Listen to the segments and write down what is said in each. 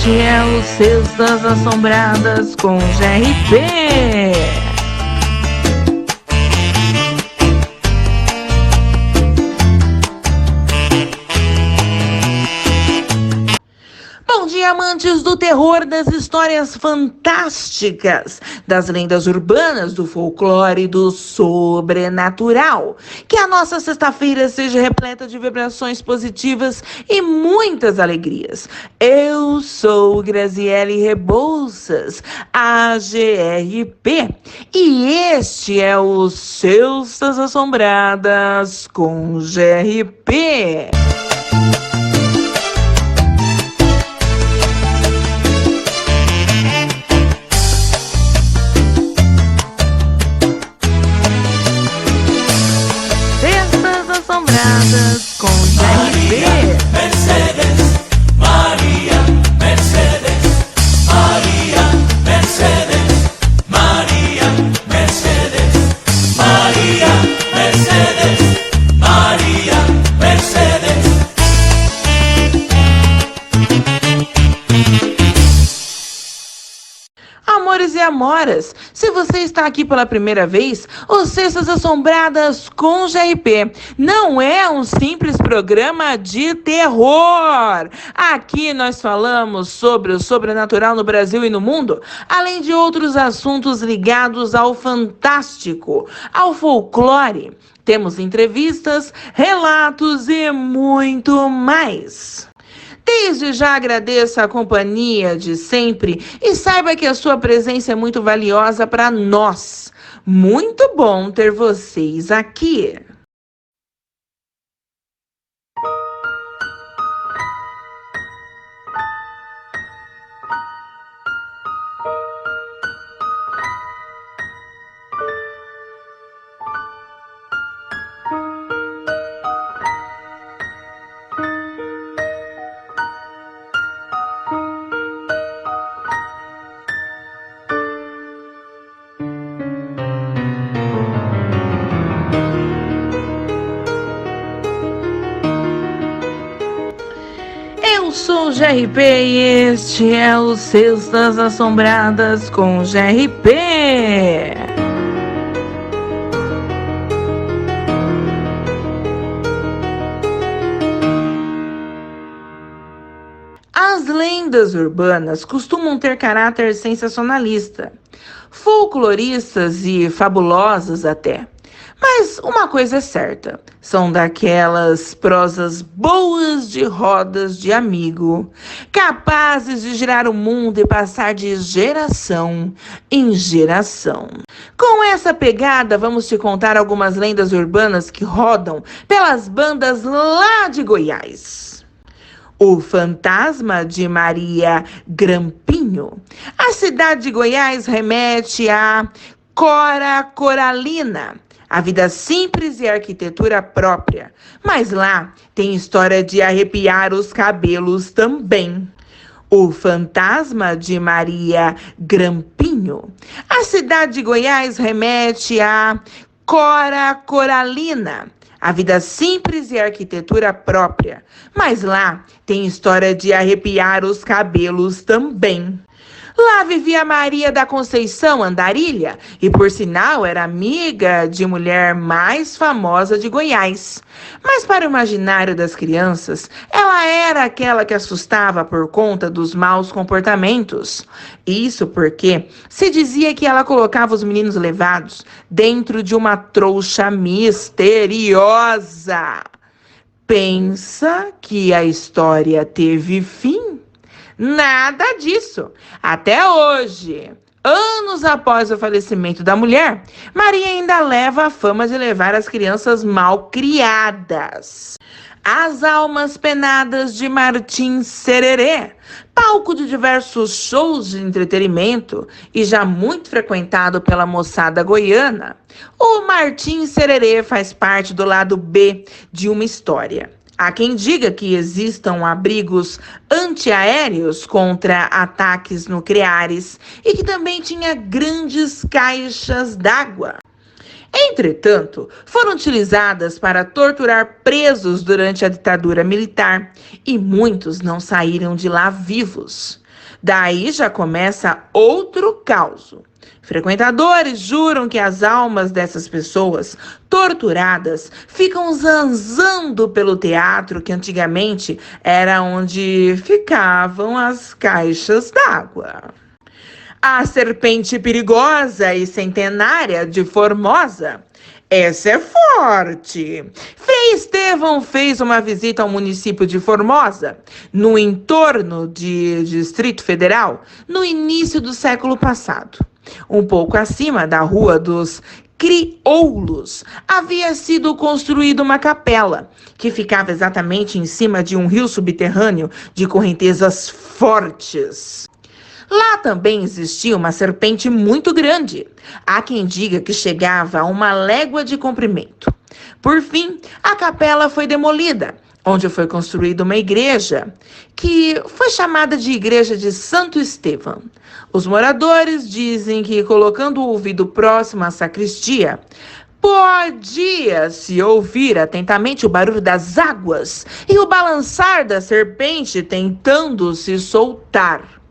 Este é o Cestas Assombradas com GRP. Bom dia, amantes do terror, das histórias fantásticas, das lendas urbanas, do folclore e do sobrenatural. Que a nossa sexta-feira seja repleta de vibrações positivas e muitas alegrias. Eu sou Graziele Rebouças, a GRP, e este é o Cestas Assombradas com GRP. Assombradas com GRP. Mercedes, Maria, Mercedes, Maria, Mercedes, Maria, Mercedes, Maria, Mercedes, Maria, Mercedes. Amores e amoras, se você está aqui pela primeira vez, o Cestas Assombradas com GRP não é um simples programa de terror. Aqui nós falamos sobre o sobrenatural no Brasil e no mundo, além de outros assuntos ligados ao fantástico, ao folclore. Temos entrevistas, relatos e muito mais. Desde já agradeço a companhia de sempre e saiba que a sua presença é muito valiosa para nós. Muito bom ter vocês aqui. Eu sou o GRP e este é o Cestas Assombradas com GRP. As lendas urbanas costumam ter caráter sensacionalista, folcloristas e fabulosas até. Mas uma coisa é certa, são daquelas prosas boas de rodas de amigo, capazes de girar o mundo e passar de geração em geração. Com essa pegada, vamos te contar algumas lendas urbanas que rodam pelas bandas lá de Goiás. O fantasma de Maria Grampinho. A cidade de Goiás remete a Cora Coralina, a vida simples e a arquitetura própria. Mas lá tem história de arrepiar os cabelos também. O fantasma de Maria Grampinho. A cidade de Goiás remete a Cora Coralina, a vida simples e a arquitetura própria. Mas lá tem história de arrepiar os cabelos também. Lá vivia Maria da Conceição Andarilha e, por sinal, era amiga de mulher mais famosa de Goiás. Mas para o imaginário das crianças, ela era aquela que assustava por conta dos maus comportamentos. Isso porque se dizia que ela colocava os meninos levados dentro de uma trouxa misteriosa. Pensa que a história teve fim? Nada disso. Até hoje, anos após o falecimento da mulher, Maria ainda leva a fama de levar as crianças mal criadas. As Almas Penadas de Martim Sererê, palco de diversos shows de entretenimento e já muito frequentado pela moçada goiana. O Martim Sererê faz parte do lado B de uma história. Há quem diga que existam abrigos antiaéreos contra ataques nucleares e que também tinha grandes caixas d'água. Entretanto, foram utilizadas para torturar presos durante a ditadura militar e muitos não saíram de lá vivos. Daí já começa outro caos. Frequentadores juram que as almas dessas pessoas torturadas ficam zanzando pelo teatro que antigamente era onde ficavam as caixas d'água. A serpente perigosa e centenária de Formosa. Essa é forte. Frei Estevão fez uma visita ao município de Formosa, no entorno de Distrito Federal, no início do século passado. Um pouco acima da Rua dos Crioulos, havia sido construída uma capela, que ficava exatamente em cima de um rio subterrâneo de correntezas fortes. Lá também existia uma serpente muito grande. Há quem diga que chegava a 1 légua de comprimento. Por fim, a capela foi demolida, onde foi construída uma igreja, que foi chamada de Igreja de Santo Estevão. Os moradores dizem que, colocando o ouvido próximo à sacristia, podia-se ouvir atentamente o barulho das águas e o balançar da serpente tentando se soltar.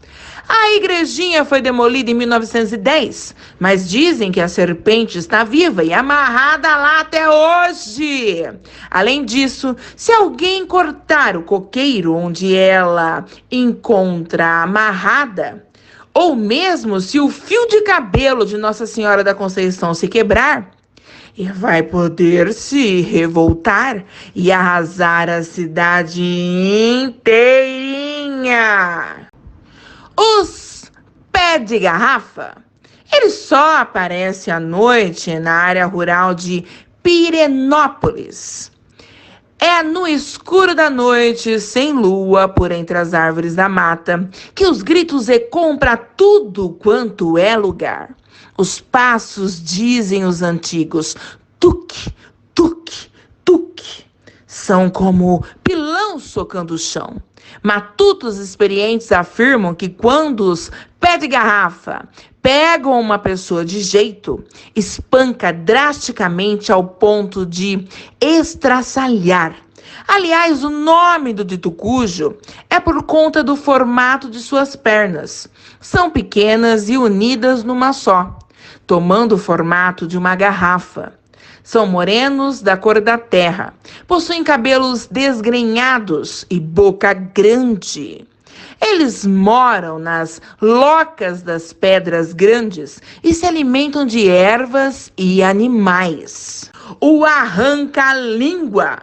A igrejinha foi demolida em 1910, mas dizem que a serpente está viva e amarrada lá até hoje. Além disso, se alguém cortar o coqueiro onde ela encontra amarrada, ou mesmo se o fio de cabelo de Nossa Senhora da Conceição se quebrar, vai poder se revoltar e arrasar a cidade inteirinha. Os pés de garrafa, eles só aparecem à noite na área rural de Pirenópolis. É no escuro da noite, sem lua, por entre as árvores da mata, que os gritos ecoam para tudo quanto é lugar. Os passos, dizem os antigos, tuque, tuque, tuque, são como pilão socando o chão. Matutos experientes afirmam que quando os pés de garrafa pegam uma pessoa de jeito, espanca drasticamente ao ponto de estraçalhar. Aliás, o nome do dito cujo é por conta do formato de suas pernas. São pequenas e unidas numa só, tomando o formato de uma garrafa. São morenos da cor da terra, possuem cabelos desgrenhados e boca grande. Eles moram nas locas das pedras grandes e se alimentam de ervas e animais. O arranca-língua.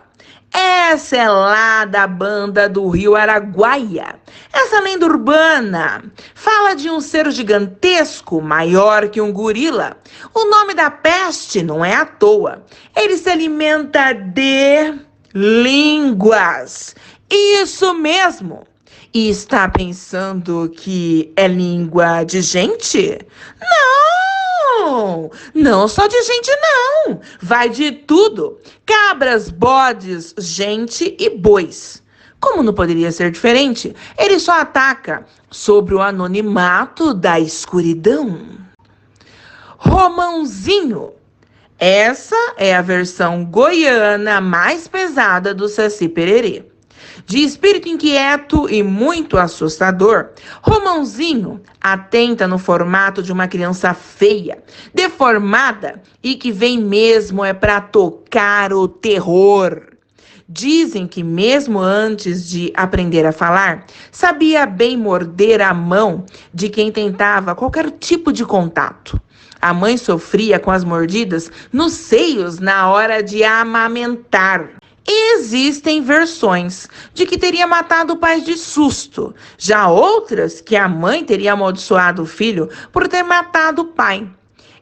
Essa é lá da banda do Rio Araguaia. Essa lenda urbana fala de um ser gigantesco, maior que um gorila. O nome da peste não é à toa. Ele se alimenta de línguas. Isso mesmo. E está pensando que é língua de gente? Não! Não só de gente, não! Vai de tudo. Cabras, bodes, gente e bois. Como não poderia ser diferente, ele só ataca sobre o anonimato da escuridão. Romãozinho. Essa é a versão goiana mais pesada do Saci Pererê. De espírito inquieto e muito assustador, Romãozinho atenta no formato de uma criança feia, deformada e que vem mesmo para tocar o terror. Dizem que mesmo antes de aprender a falar, sabia bem morder a mão de quem tentava qualquer tipo de contato. A mãe sofria com as mordidas nos seios na hora de amamentar. Existem versões de que teria matado o pai de susto, já outras que a mãe teria amaldiçoado o filho por ter matado o pai.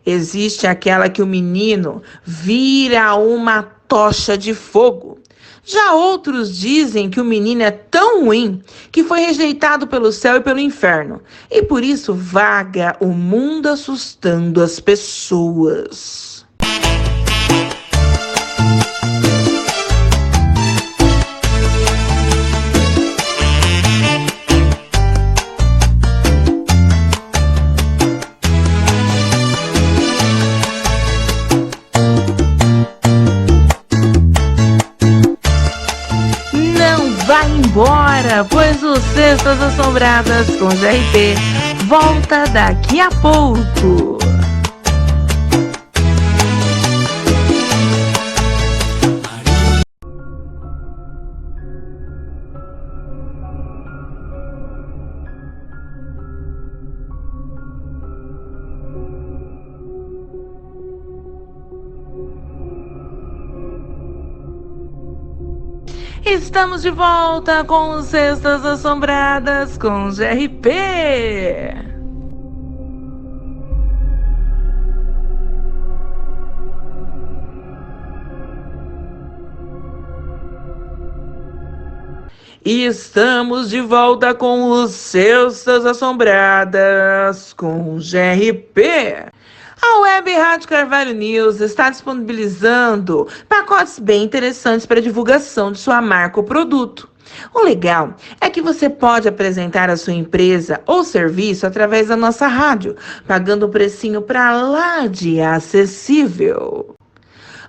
Existe aquela que o menino vira uma tocha de fogo. Já outros dizem que o menino é tão ruim que foi rejeitado pelo céu e pelo inferno, e por isso vaga o mundo assustando as pessoas. Embora agora, pois o Cestas Assombradas com GRP volta daqui a pouco. Estamos de volta com Cestas Assombradas com GRP. Estamos de volta com os Cestas Assombradas com GRP. A Web Rádio Carvalho News está disponibilizando pacotes bem interessantes para divulgação de sua marca ou produto. O legal é que você pode apresentar a sua empresa ou serviço através da nossa rádio, pagando um precinho para lá de acessível.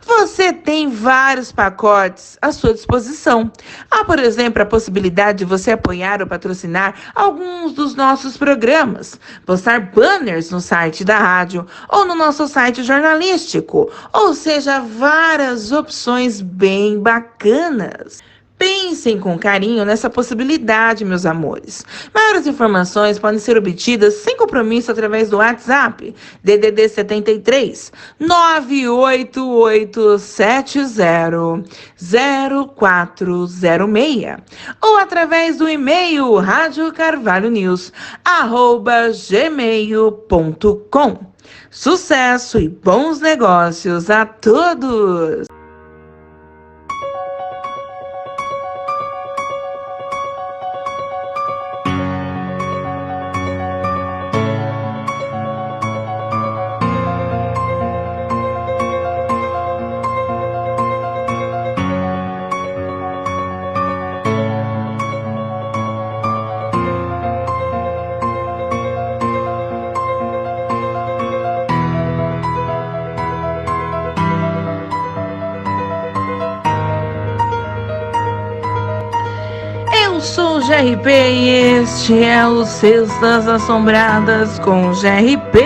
Você tem vários pacotes à sua disposição. Há, por exemplo, a possibilidade de você apoiar ou patrocinar alguns dos nossos programas, postar banners no site da rádio ou no nosso site jornalístico, ou seja, várias opções bem bacanas. Pensem com carinho nessa possibilidade, meus amores. Maiores informações podem ser obtidas sem compromisso através do WhatsApp DDD 73 98870 0406 ou através do e-mail radiocarvalhonews@gmail.com. Sucesso e bons negócios a todos! Eu sou o GRP e este é o Cestas Assombradas com GRP.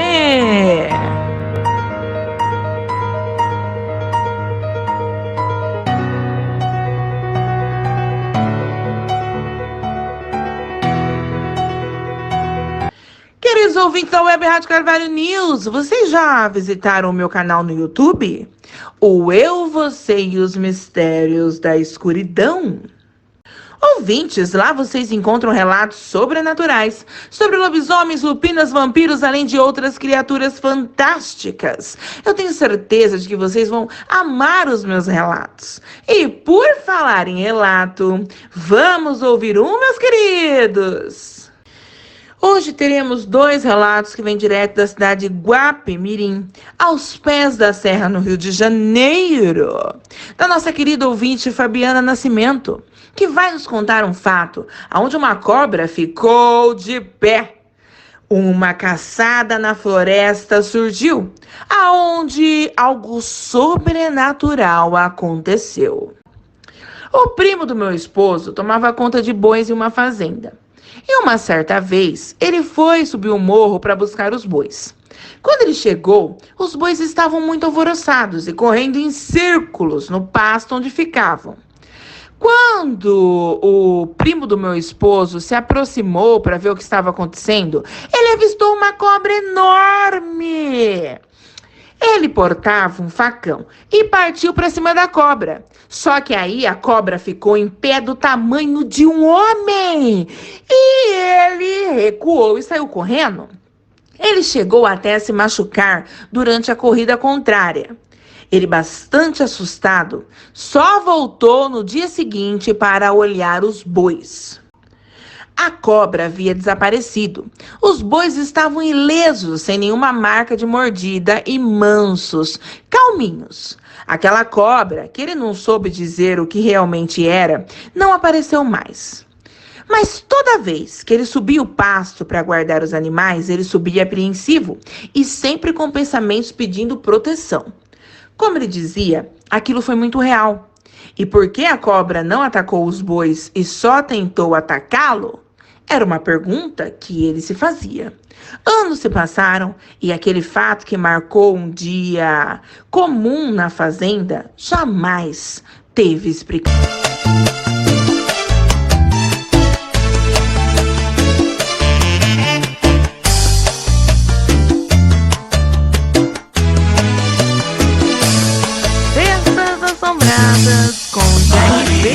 Queridos ouvintes da Web Rádio Carvalho News, vocês já visitaram o meu canal no YouTube? O Eu, Você e os Mistérios da Escuridão? Ouvintes, lá vocês encontram relatos sobrenaturais sobre lobisomens, lupinas, vampiros, além de outras criaturas fantásticas. Eu tenho certeza de que vocês vão amar os meus relatos. E por falar em relato, vamos ouvir meus queridos! Hoje teremos 2 relatos que vêm direto da cidade de Guapimirim, aos pés da serra no Rio de Janeiro, da nossa querida ouvinte Fabiana Nascimento, que vai nos contar um fato onde uma cobra ficou de pé. Uma caçada na floresta surgiu, aonde algo sobrenatural aconteceu. O primo do meu esposo tomava conta de bois em uma fazenda. E uma certa vez, ele foi subir o morro para buscar os bois. Quando ele chegou, os bois estavam muito alvoroçados e correndo em círculos no pasto onde ficavam. Quando o primo do meu esposo se aproximou para ver o que estava acontecendo, ele avistou uma cobra enorme. Ele portava um facão e partiu para cima da cobra. Só que aí a cobra ficou em pé do tamanho de um homem. E ele recuou e saiu correndo. Ele chegou até a se machucar durante a corrida contrária. Ele, bastante assustado, só voltou no dia seguinte para olhar os bois. A cobra havia desaparecido. Os bois estavam ilesos, sem nenhuma marca de mordida e mansos, calminhos. Aquela cobra, que ele não soube dizer o que realmente era, não apareceu mais. Mas toda vez que ele subia o pasto para guardar os animais, ele subia apreensivo e sempre com pensamentos pedindo proteção. Como ele dizia, aquilo foi muito real. E por que a cobra não atacou os bois e só tentou atacá-lo? Era uma pergunta que ele se fazia. Anos se passaram e aquele fato que marcou um dia comum na fazenda jamais teve explicação. Cestas Assombradas com GRP.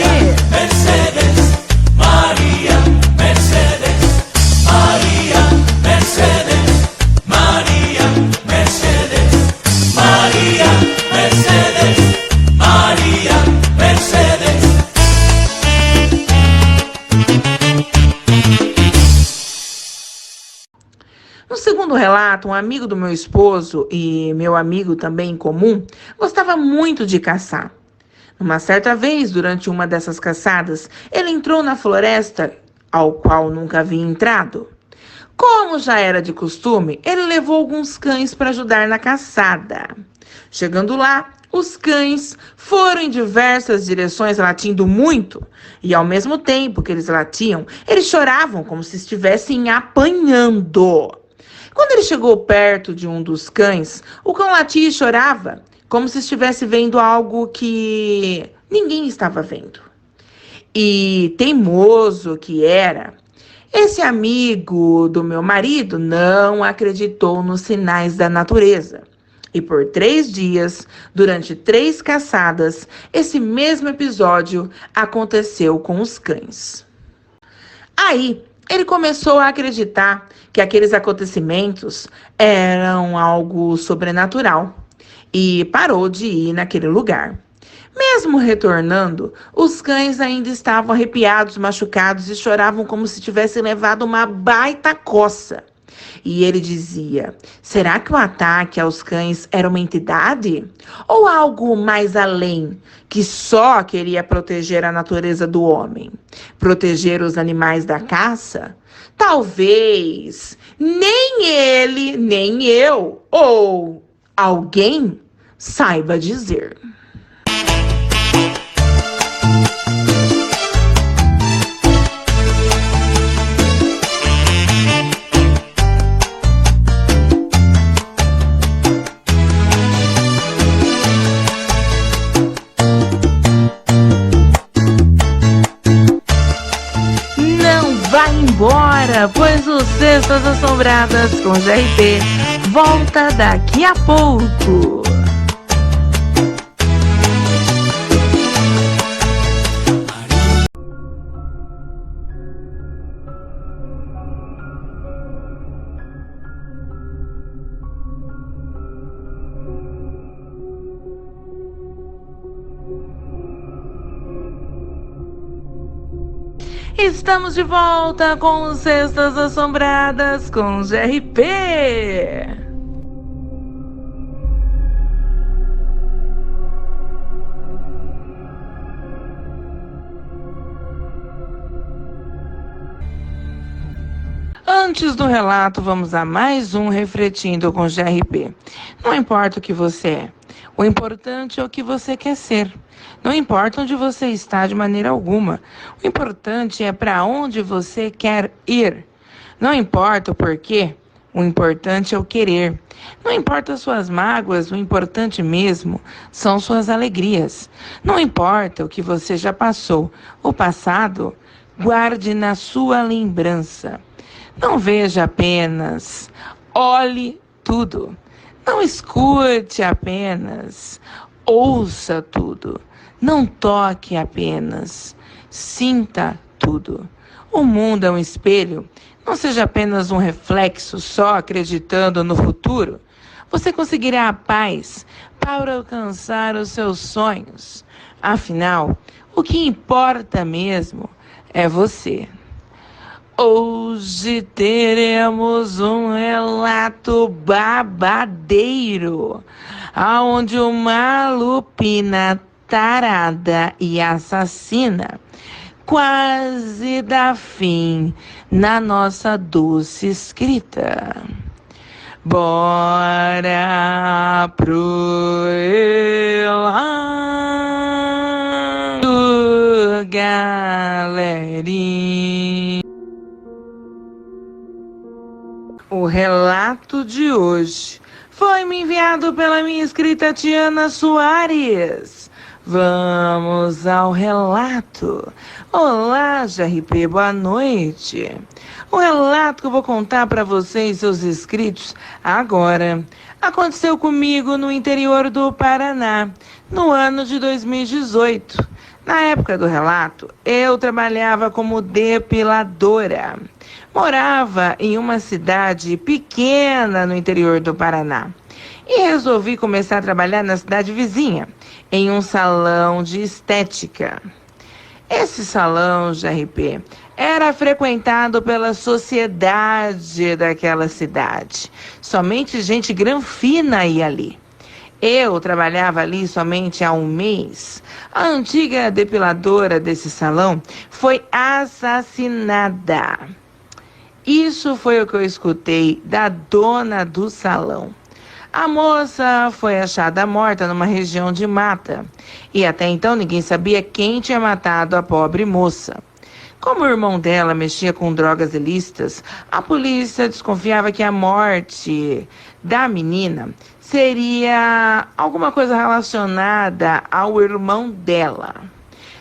Mercedes, María, Mercedes, María, Mercedes, María, Mercedes, María, Mercedes, María, Mercedes. No segundo relato, um amigo do meu esposo e meu amigo também em comum gostava muito de caçar. Numa certa vez, durante uma dessas caçadas, ele entrou na floresta, ao qual nunca havia entrado. Como já era de costume, ele levou alguns cães para ajudar na caçada. Chegando lá, os cães foram em diversas direções latindo muito, e ao mesmo tempo que eles latiam, eles choravam como se estivessem apanhando. Quando ele chegou perto de um dos cães, o cão latia e chorava, como se estivesse vendo algo que ninguém estava vendo. E teimoso que era, esse amigo do meu marido não acreditou nos sinais da natureza. E por 3 dias, durante 3 caçadas, esse mesmo episódio aconteceu com os cães. Aí, ele começou a acreditar que aqueles acontecimentos eram algo sobrenatural e parou de ir naquele lugar. Mesmo retornando, os cães ainda estavam arrepiados, machucados e choravam como se tivessem levado uma baita coça. E ele dizia: será que o ataque aos cães era uma entidade? Ou algo mais além, que só queria proteger a natureza do homem? Proteger os animais da caça? Talvez nem ele, nem eu, ou alguém saiba dizer. Vai embora, pois o Cestas Assombradas com GRP volta daqui a pouco. Estamos de volta com Cestas Assombradas com GRP. Antes do relato, vamos a mais um Refletindo com GRP. Não importa o que você é, o importante é o que você quer ser. Não importa onde você está de maneira alguma. O importante é para onde você quer ir. Não importa o porquê, o importante é o querer. Não importa as suas mágoas, o importante mesmo são suas alegrias. Não importa o que você já passou, o passado, guarde na sua lembrança. Não veja apenas, olhe tudo. Não escute apenas, ouça tudo. Não toque apenas, sinta tudo. O mundo é um espelho. Não seja apenas um reflexo só acreditando no futuro. Você conseguirá a paz para alcançar os seus sonhos. Afinal, o que importa mesmo é você. Hoje teremos um relato babadeiro, aonde uma lupina tarada e assassina quase dá fim na nossa doce escrita. Bora pro relato. galerinha. O relato de hoje foi me enviado pela minha inscrita Tiana Soares. Vamos ao relato. Olá, JRP, boa noite. O relato que eu vou contar para vocês, seus inscritos, agora, aconteceu comigo no interior do Paraná, no ano de 2018. Na época do relato, eu trabalhava como depiladora. Morava em uma cidade pequena no interior do Paraná. E resolvi começar a trabalhar na cidade vizinha, em um salão de estética. Esse salão de RP era frequentado pela sociedade daquela cidade. Somente gente granfina ia ali. Eu trabalhava ali somente há um mês. A antiga depiladora desse salão foi assassinada. Isso foi o que eu escutei da dona do salão. A moça foi achada morta numa região de mata. E até então ninguém sabia quem tinha matado a pobre moça. Como o irmão dela mexia com drogas ilícitas, a polícia desconfiava que a morte da menina seria alguma coisa relacionada ao irmão dela.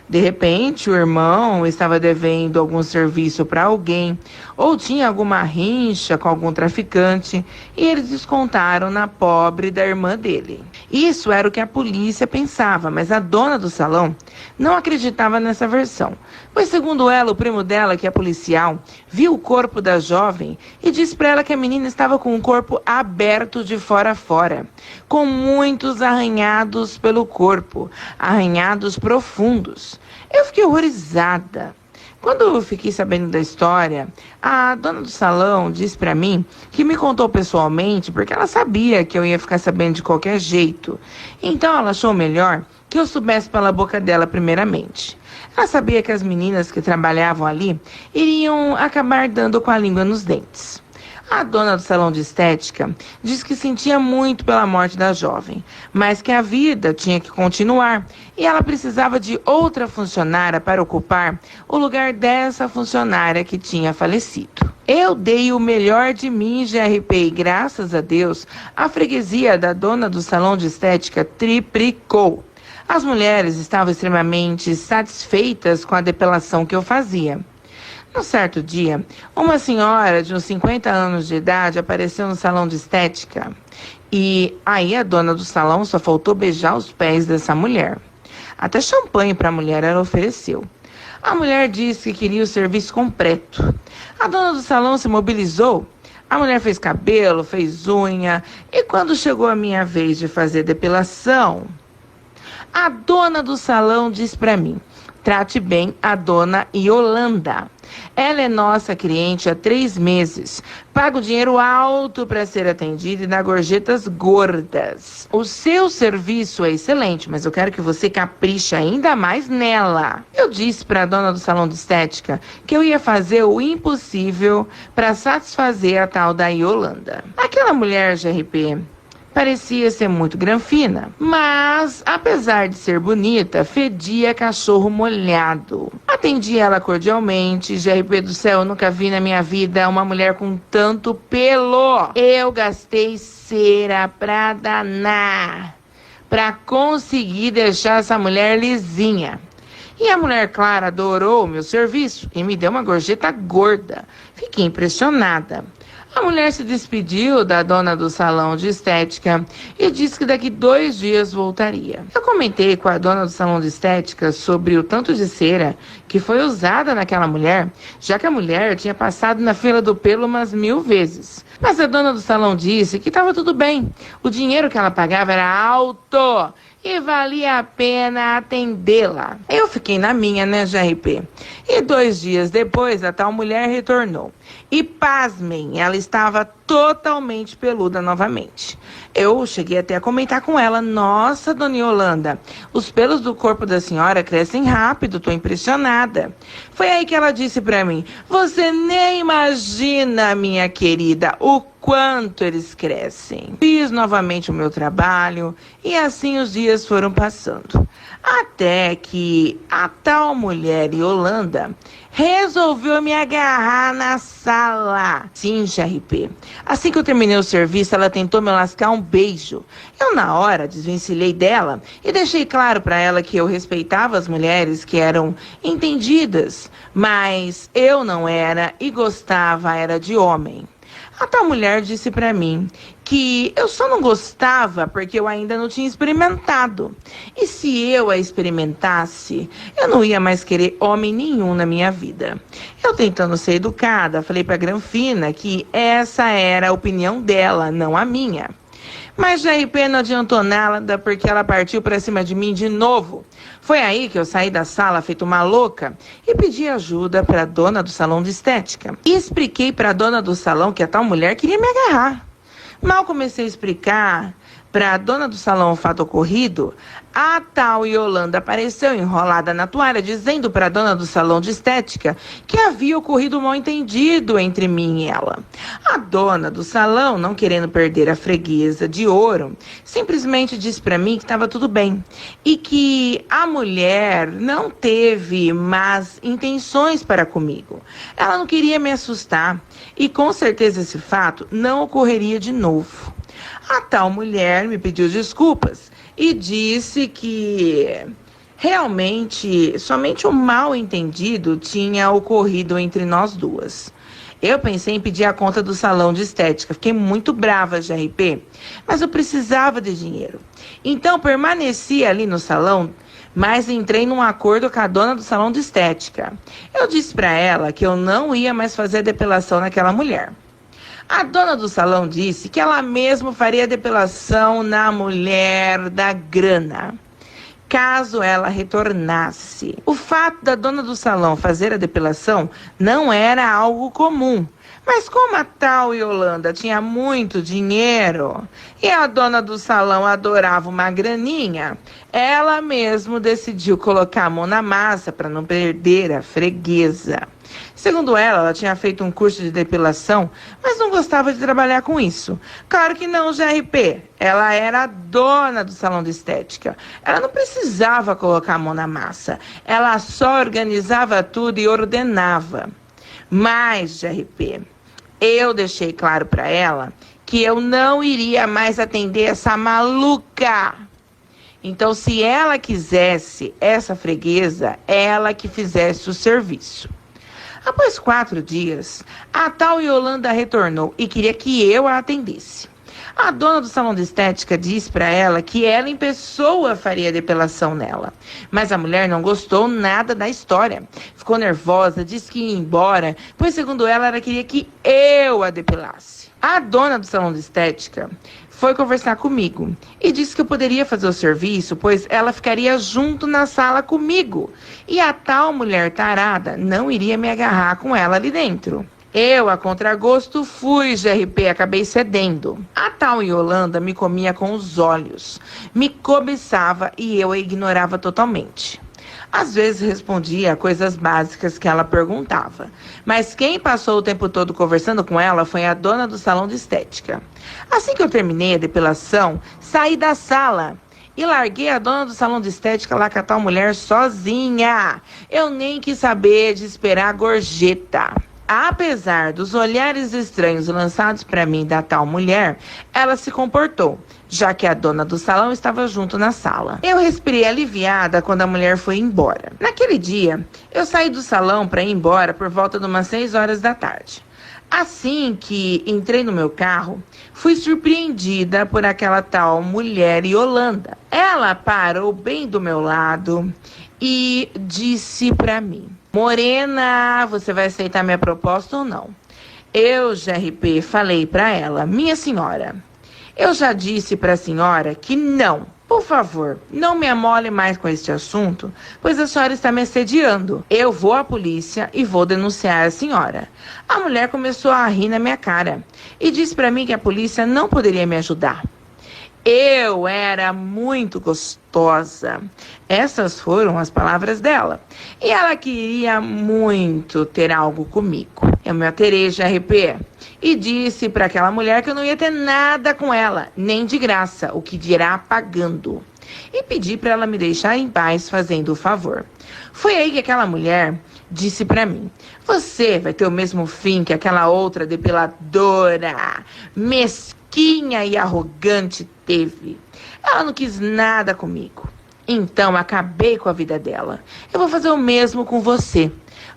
De repente, o irmão estava devendo algum serviço para alguém ou tinha alguma rincha com algum traficante e eles descontaram na pobre da irmã dele. Isso era o que a polícia pensava, mas a dona do salão não acreditava nessa versão. Pois, segundo ela, o primo dela, que é policial, viu o corpo da jovem e disse para ela que a menina estava com o corpo aberto de fora a fora, com muitos arranhados pelo corpo, arranhados profundos. Eu fiquei horrorizada. Quando eu fiquei sabendo da história, a dona do salão disse para mim que me contou pessoalmente porque ela sabia que eu ia ficar sabendo de qualquer jeito. Então ela achou melhor que eu soubesse pela boca dela primeiramente. Ela sabia que as meninas que trabalhavam ali iriam acabar dando com a língua nos dentes. A dona do salão de estética disse que sentia muito pela morte da jovem, mas que a vida tinha que continuar e ela precisava de outra funcionária para ocupar o lugar dessa funcionária que tinha falecido. Eu dei o melhor de mim, GRP, e graças a Deus, a freguesia da dona do salão de estética triplicou. As mulheres estavam extremamente satisfeitas com a depilação que eu fazia. Um certo dia, uma senhora de uns 50 anos de idade apareceu no salão de estética. E aí a dona do salão só faltou beijar os pés dessa mulher. Até champanhe para a mulher ela ofereceu. A mulher disse que queria o serviço completo. A dona do salão se mobilizou. A mulher fez cabelo, fez unha. E quando chegou a minha vez de fazer depilação, a dona do salão disse para mim: trate bem a dona Yolanda. Ela é nossa cliente há 3 meses. Paga o dinheiro alto para ser atendida e dá gorjetas gordas. O seu serviço é excelente, mas eu quero que você capriche ainda mais nela. Eu disse para a dona do salão de estética que eu ia fazer o impossível para satisfazer a tal da Yolanda. Aquela mulher GRP parecia ser muito granfina, mas, apesar de ser bonita, fedia cachorro molhado. Atendi ela cordialmente. GRP do céu, eu nunca vi na minha vida uma mulher com tanto pelo. Eu gastei cera pra danar, pra conseguir deixar essa mulher lisinha. E a mulher, claro, adorou o meu serviço e me deu uma gorjeta gorda. Fiquei impressionada. A mulher se despediu da dona do salão de estética e disse que daqui 2 dias voltaria. Eu comentei com a dona do salão de estética sobre o tanto de cera que foi usada naquela mulher, já que a mulher tinha passado na fila do pelo umas 1000 vezes. Mas a dona do salão disse que estava tudo bem. O dinheiro que ela pagava era alto e valia a pena atendê-la. Eu fiquei na minha, né, GRP? E 2 dias depois, a tal mulher retornou. E pasmem, ela estava totalmente peluda novamente. Eu cheguei até a comentar com ela: nossa, dona Yolanda, os pelos do corpo da senhora crescem rápido, tô impressionada. Foi aí que ela disse pra mim: você nem imagina, minha querida, o quanto eles crescem. Fiz novamente o meu trabalho e assim os dias dias foram passando, até que a tal mulher Yolanda resolveu me agarrar na sala. Sim, GRP. Assim que eu terminei o serviço, ela tentou me lascar um beijo. Eu, na hora, desvencilhei dela e deixei claro para ela que eu respeitava as mulheres que eram entendidas, mas eu não era e gostava era de homem. A tal mulher disse para mim que eu só não gostava porque eu ainda não tinha experimentado. E se eu a experimentasse, eu não ia mais querer homem nenhum na minha vida. Eu, tentando ser educada, falei para a Granfina que essa era a opinião dela, não a minha. Mas GRP não adiantou nada porque ela partiu para cima de mim de novo. Foi aí que eu saí da sala feito uma louca e pedi ajuda para a dona do salão de estética. E expliquei para a dona do salão que a tal mulher queria me agarrar. Mal comecei a explicar para a dona do salão o fato ocorrido, a tal Yolanda apareceu enrolada na toalha, dizendo para a dona do salão de estética que havia ocorrido um mal-entendido entre mim e ela. A dona do salão, não querendo perder a freguesa de ouro, simplesmente disse para mim que estava tudo bem e que a mulher não teve más intenções para comigo. Ela não queria me assustar e com certeza esse fato não ocorreria de novo. A tal mulher me pediu desculpas e disse que realmente somente um mal-entendido tinha ocorrido entre nós duas. Eu pensei em pedir a conta do salão de estética. Fiquei muito brava, GRP, mas eu precisava de dinheiro. Então permaneci ali no salão, mas entrei num acordo com a dona do salão de estética. Eu disse para ela que eu não ia mais fazer depilação naquela mulher. A dona do salão disse que ela mesma faria depilação na mulher da grana, caso ela retornasse. O fato da dona do salão fazer a depilação não era algo comum. Mas como a tal Yolanda tinha muito dinheiro e a dona do salão adorava uma graninha, ela mesma decidiu colocar a mão na massa para não perder a freguesa. Segundo ela tinha feito um curso de depilação, mas não gostava de trabalhar com isso. Claro que não, GRP. Ela era a dona do salão de estética. Ela não precisava colocar a mão na massa. Ela só organizava tudo e ordenava. Mas, GRP, eu deixei claro para ela que eu não iria mais atender essa maluca. Então, se ela quisesse essa freguesa, ela que fizesse o serviço. Após 4 dias, a tal Yolanda retornou e queria que eu a atendesse. A dona do salão de estética disse para ela que ela em pessoa faria depilação nela. Mas a mulher não gostou nada da história. Ficou nervosa, disse que ia embora, pois segundo ela queria que eu a depilasse. A dona do salão de estética foi conversar comigo e disse que eu poderia fazer o serviço, pois ela ficaria junto na sala comigo. E a tal mulher tarada não iria me agarrar com ela ali dentro. Eu, a contragosto, fui, GRP, acabei cedendo. A tal Yolanda me comia com os olhos, me cobiçava e eu a ignorava totalmente. Às vezes respondia a coisas básicas que ela perguntava, mas quem passou o tempo todo conversando com ela foi a dona do salão de estética. Assim que eu terminei a depilação, saí da sala e larguei a dona do salão de estética lá com a tal mulher sozinha. Eu nem quis saber de esperar a gorjeta. Apesar dos olhares estranhos lançados para mim da tal mulher, ela se comportou, já que a dona do salão estava junto na sala. Eu respirei aliviada quando a mulher foi embora. Naquele dia, eu saí do salão para ir embora por volta de umas 6 horas da tarde. Assim que entrei no meu carro, fui surpreendida por aquela tal mulher Yolanda. Ela parou bem do meu lado e disse para mim: Morena, você vai aceitar minha proposta ou não? Eu, GRP, falei para ela: minha senhora, eu já disse para a senhora que não. Por favor, não me amole mais com este assunto, pois a senhora está me assediando. Eu vou à polícia e vou denunciar a senhora. A mulher começou a rir na minha cara e disse para mim que a polícia não poderia me ajudar. Eu era muito gostosa. Essas foram as palavras dela. E ela queria muito ter algo comigo. Eu me alterei, GRP, e disse para aquela mulher que eu não ia ter nada com ela, nem de graça, o que dirá pagando. e pedi para ela me deixar em paz fazendo o favor. Foi aí que aquela mulher disse para mim: você vai ter o mesmo fim que aquela outra depiladora, mesquinha e arrogante teve. Ela não quis nada comigo. Então acabei com a vida dela. Eu vou fazer o mesmo com você.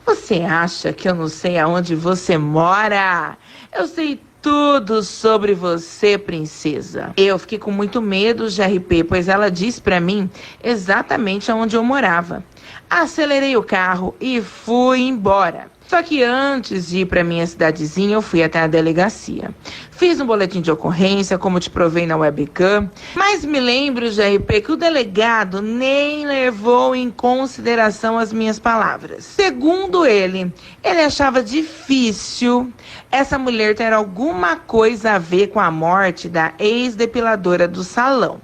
Você acha que eu não sei aonde você mora? Eu sei tudo sobre você, princesa. Eu fiquei com muito medo, GRP, pois ela disse para mim exatamente aonde eu morava. Acelerei o carro e fui embora. Só que antes de ir para minha cidadezinha, eu fui até a delegacia. Fiz um boletim de ocorrência, como te provei na webcam, mas me lembro, GRP, que o delegado nem levou em consideração as minhas palavras. Segundo ele achava difícil essa mulher ter alguma coisa a ver com a morte da ex-depiladora do salão.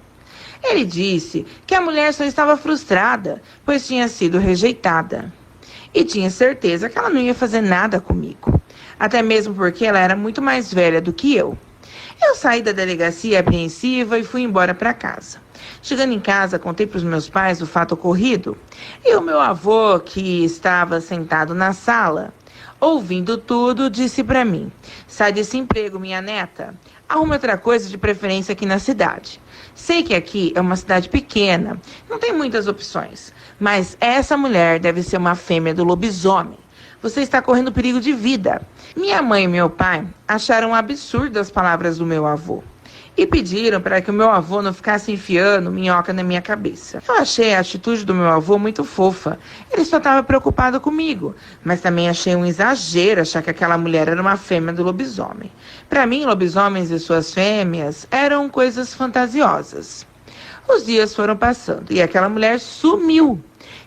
Ele disse que a mulher só estava frustrada, pois tinha sido rejeitada. E tinha certeza que ela não ia fazer nada comigo. Até mesmo porque ela era muito mais velha do que eu. Eu saí da delegacia apreensiva e fui embora para casa. Chegando em casa, contei para os meus pais o fato ocorrido. E o meu avô, que estava sentado na sala, ouvindo tudo, disse para mim: sai desse emprego, minha neta. Arrume outra coisa, de preferência aqui na cidade. Sei que aqui é uma cidade pequena, não tem muitas opções, mas essa mulher deve ser uma fêmea do lobisomem. Você está correndo perigo de vida. Minha mãe e meu pai acharam absurdas as palavras do meu avô e pediram para que o meu avô não ficasse enfiando minhoca na minha cabeça. Eu achei a atitude do meu avô muito fofa. Ele só estava preocupado comigo, mas também achei um exagero achar que aquela mulher era uma fêmea do lobisomem. Para mim, lobisomens e suas fêmeas eram coisas fantasiosas. Os dias foram passando e aquela mulher sumiu.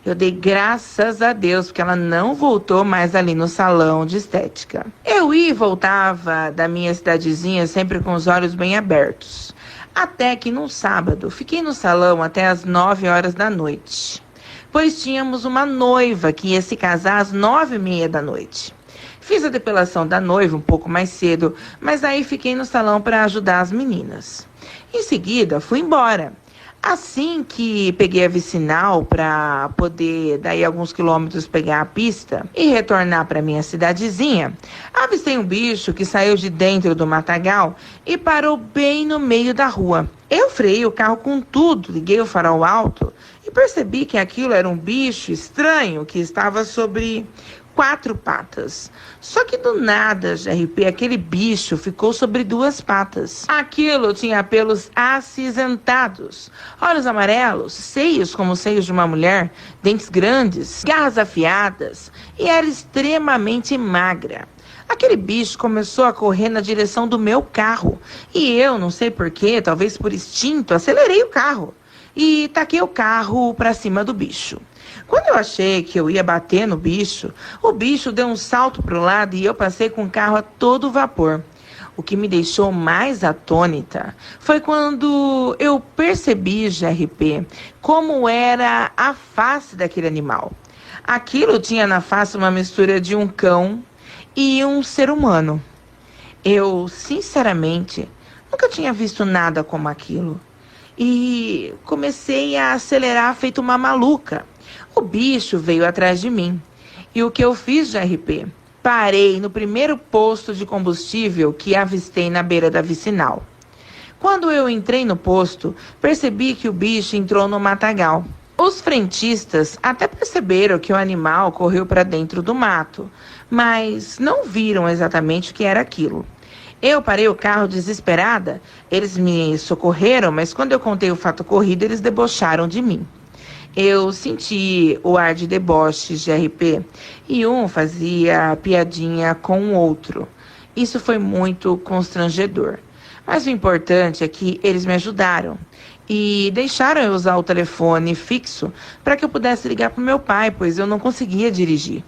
Eu dei graças a Deus porque ela não voltou mais ali no salão de estética. Eu ia e voltava da minha cidadezinha sempre com os olhos bem abertos. Até que num sábado, fiquei no salão até as 9 horas da noite. Pois tínhamos uma noiva que ia se casar às 9h30 da noite. Fiz a depilação da noiva um pouco mais cedo, mas aí fiquei no salão para ajudar as meninas. Em seguida, fui embora. Assim que peguei a vicinal para poder, daí alguns quilômetros, pegar a pista e retornar para minha cidadezinha, avistei um bicho que saiu de dentro do matagal e parou bem no meio da rua. Eu freiei o carro com tudo, liguei o farol alto e percebi que aquilo era um bicho estranho que estava sobre 4 patas. Só que do nada, GRP, aquele bicho ficou sobre 2 patas. Aquilo tinha pelos acinzentados, olhos amarelos, seios como os seios de uma mulher, dentes grandes, garras afiadas e era extremamente magra. Aquele bicho começou a correr na direção do meu carro e eu, não sei porquê, talvez por instinto, acelerei o carro e taquei o carro para cima do bicho. Quando eu achei que eu ia bater no bicho, o bicho deu um salto para o lado e eu passei com o carro a todo vapor. O que me deixou mais atônita foi quando eu percebi, GRP, como era a face daquele animal. Aquilo tinha na face uma mistura de um cão e um ser humano. Eu, sinceramente, nunca tinha visto nada como aquilo. E comecei a acelerar feito uma maluca. O bicho veio atrás de mim. E o que eu fiz, GRP? Parei no primeiro posto de combustível que avistei na beira da vicinal. Quando eu entrei no posto, percebi que o bicho entrou no matagal. Os frentistas até perceberam que o animal correu para dentro do mato, mas não viram exatamente o que era aquilo. Eu parei o carro desesperada, eles me socorreram, mas quando eu contei o fato ocorrido, eles debocharam de mim. Eu senti o ar de deboche, GRP, e um fazia piadinha com o outro. Isso foi muito constrangedor. Mas o importante é que eles me ajudaram e deixaram eu usar o telefone fixo para que eu pudesse ligar para o meu pai, pois eu não conseguia dirigir.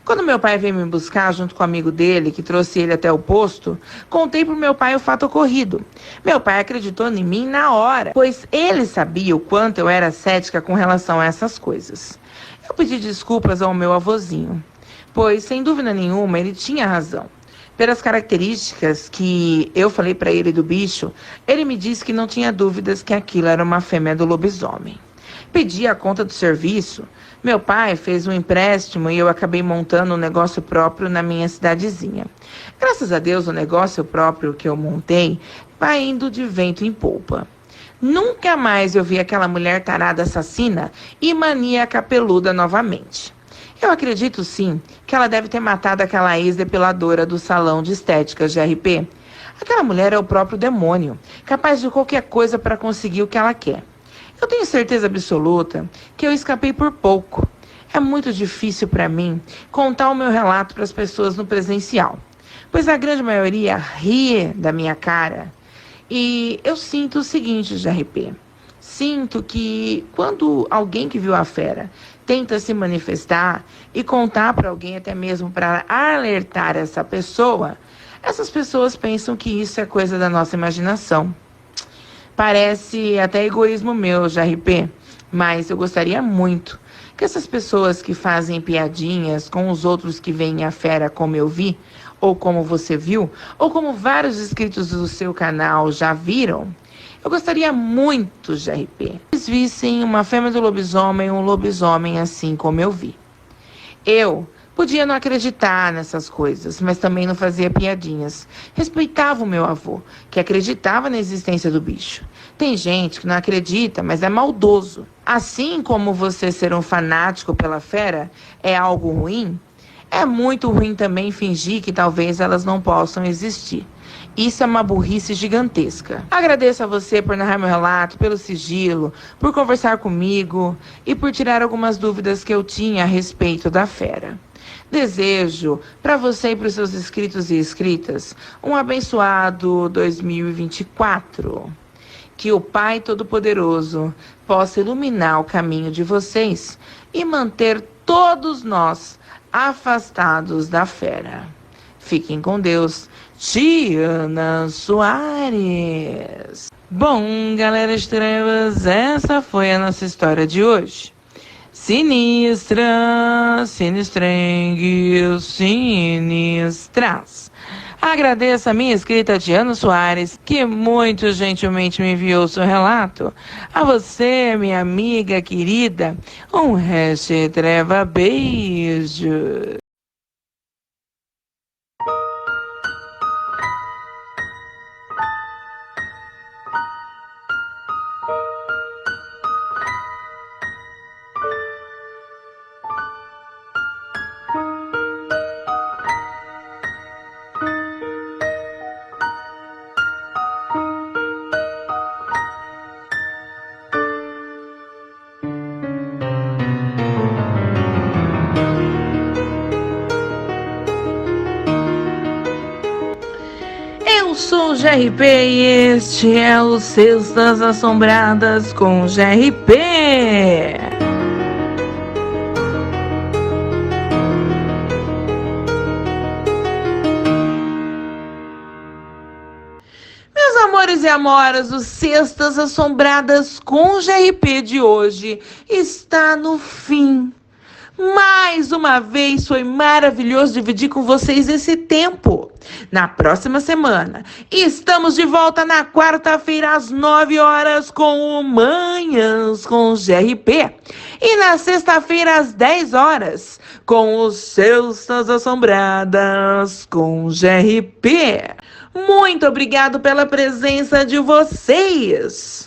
Quando meu pai veio me buscar junto com o amigo dele, que trouxe ele até o posto, contei para o meu pai o fato ocorrido. Meu pai acreditou em mim na hora, pois ele sabia o quanto eu era cética com relação a essas coisas. Eu pedi desculpas ao meu avôzinho, pois, sem dúvida nenhuma, ele tinha razão. Pelas características que eu falei para ele do bicho, ele me disse que não tinha dúvidas que aquilo era uma fêmea do lobisomem. Pedi a conta do serviço. Meu pai fez um empréstimo e eu acabei montando um negócio próprio na minha cidadezinha. Graças a Deus, o negócio próprio que eu montei vai indo de vento em polpa. Nunca mais eu vi aquela mulher tarada assassina e maníaca peluda novamente. Eu acredito sim que ela deve ter matado aquela ex-depiladora do salão de estéticas de RP. Aquela mulher é o próprio demônio, capaz de qualquer coisa para conseguir o que ela quer. Eu tenho certeza absoluta que eu escapei por pouco. É muito difícil para mim contar o meu relato para as pessoas no presencial, pois a grande maioria ri da minha cara. E eu sinto o seguinte, GRP. Sinto que quando alguém que viu a fera tenta se manifestar e contar para alguém, até mesmo para alertar essa pessoa, essas pessoas pensam que isso é coisa da nossa imaginação. Parece até egoísmo meu, JRP, mas eu gostaria muito que essas pessoas que fazem piadinhas com os outros que veem a fera como eu vi, ou como você viu, ou como vários inscritos do seu canal já viram, eu gostaria muito, JRP, que eles vissem uma fêmea do lobisomem, um lobisomem assim como eu vi. Eu podia não acreditar nessas coisas, mas também não fazia piadinhas. Respeitava o meu avô, que acreditava na existência do bicho. Tem gente que não acredita, mas é maldoso. Assim como você ser um fanático pela fera é algo ruim, é muito ruim também fingir que talvez elas não possam existir. Isso é uma burrice gigantesca. Agradeço a você por narrar meu relato, pelo sigilo, por conversar comigo e por tirar algumas dúvidas que eu tinha a respeito da fera. Desejo para você e para os seus inscritos e inscritas um abençoado 2024. Que o Pai Todo-Poderoso possa iluminar o caminho de vocês e manter todos nós afastados da fera. Fiquem com Deus. Tiana Soares. Bom, galera estrelas, essa foi a nossa história de hoje. Sinistra, sinistrengue, sinistras. Agradeço a minha inscrita Tiana Soares, que muito gentilmente me enviou seu relato. A você, minha amiga querida, um resto treva beijo. Eu sou o GRP e este é o Cestas Assombradas com GRP. Meus amores e amoras, o Cestas Assombradas com GRP de hoje está no fim. Mais uma vez foi maravilhoso dividir com vocês esse tempo. Na próxima semana, estamos de volta na quarta-feira às 9 horas com o Manhãs com GRP. E na sexta-feira às 10 horas com os Cestas Assombradas com GRP. Muito obrigado pela presença de vocês.